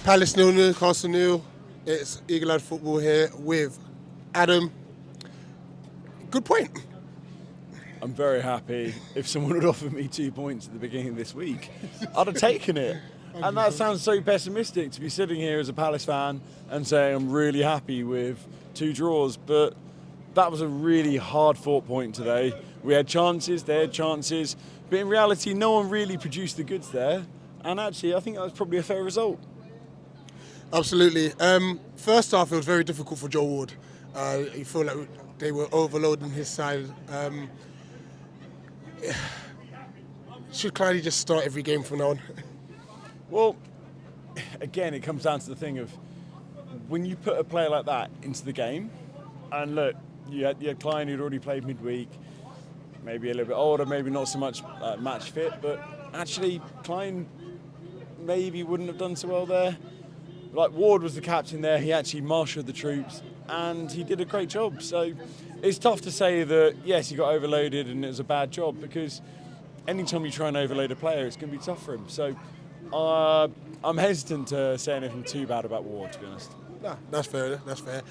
Palace 0, Newcastle 0. It's Eagle Eye Football here with Adam. Good point. I'm very happy. If someone had offered me 2 points at the beginning of this week, I'd have taken it. And that sounds so pessimistic to be sitting here as a Palace fan and saying I'm really happy with 2 draws, but that was a really hard-fought point today. We had chances, they had chances, but in reality, no one really produced the goods there. And actually, I think that was probably a fair result. Absolutely. First half, it was very difficult for Joe Ward. You feel like they were overloading his side. Should Clyde just start every game from now on? Well, again, it comes down to the thing of when you put a player like that into the game, and look, you had Klein who'd already played midweek, maybe a little bit older, maybe not so much match fit, but actually Klein maybe wouldn't have done so well there. Like Ward was the captain there, he actually marshalled the troops, and he did a great job. So it's tough to say that, yes, he got overloaded and it was a bad job, because anytime you try and overload a player, it's going to be tough for him. So I'm hesitant to say anything too bad about Ward, to be honest. Nah, that's fair. That's fair.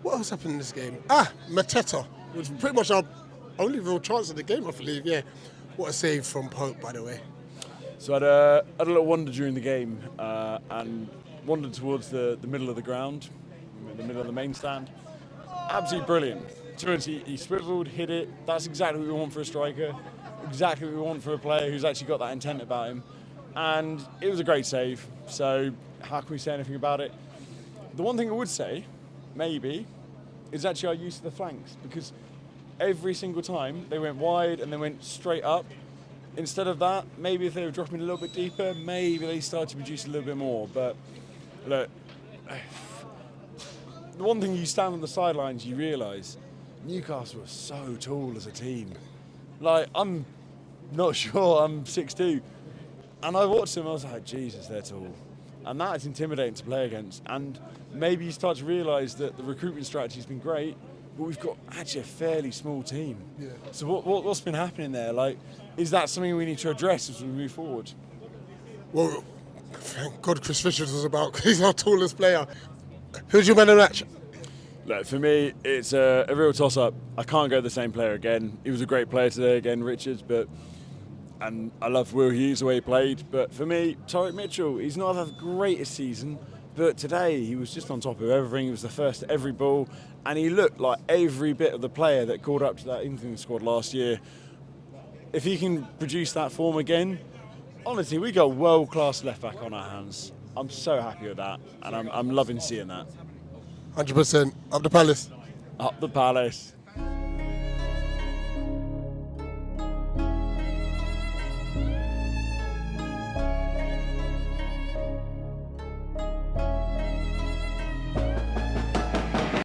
What else happened in this game? Mateta. It was pretty much our only real chance of the game, I believe. Yeah. What a save from Pope, by the way. So I had a little wander during the game and wandered towards the middle of the ground, the middle of the main stand. Absolutely brilliant. He swiveled, hit it. That's exactly what we want for a striker. Exactly what we want for a player who's actually got that intent about him. And it was a great save. So how can we say anything about it? The one thing I would say, maybe, is actually our use of the flanks, because every single time they went wide and they went straight up. Instead of that, maybe if they were dropping a little bit deeper, maybe they started to produce a little bit more. But look, the one thing you stand on the sidelines, you realise Newcastle are so tall as a team. Like, I'm not sure, I'm 6'2", and I watched them, I was like, Jesus, they're tall. And that is intimidating to play against. And maybe you start to realise that the recruitment strategy has been great, but we've got actually a fairly small team. Yeah. So what's been happening there? Like, is that something we need to address as we move forward? Well, thank God Chris Fisher was about, because he's our tallest player. Who's your man of the match? Look, for me, it's a real toss-up. I can't go the same player again. He was a great player today again, Richards, and I love Will Hughes the way he played. But for me, Tyrick Mitchell, he's not had the greatest season, but today he was just on top of everything. He was the first to every ball, and he looked like every bit of the player that called up to that England squad last year. If he can produce that form again, honestly, we got a world-class left-back on our hands. I'm so happy with that, and I'm loving seeing that. 100%. Up the Palace. Up the Palace.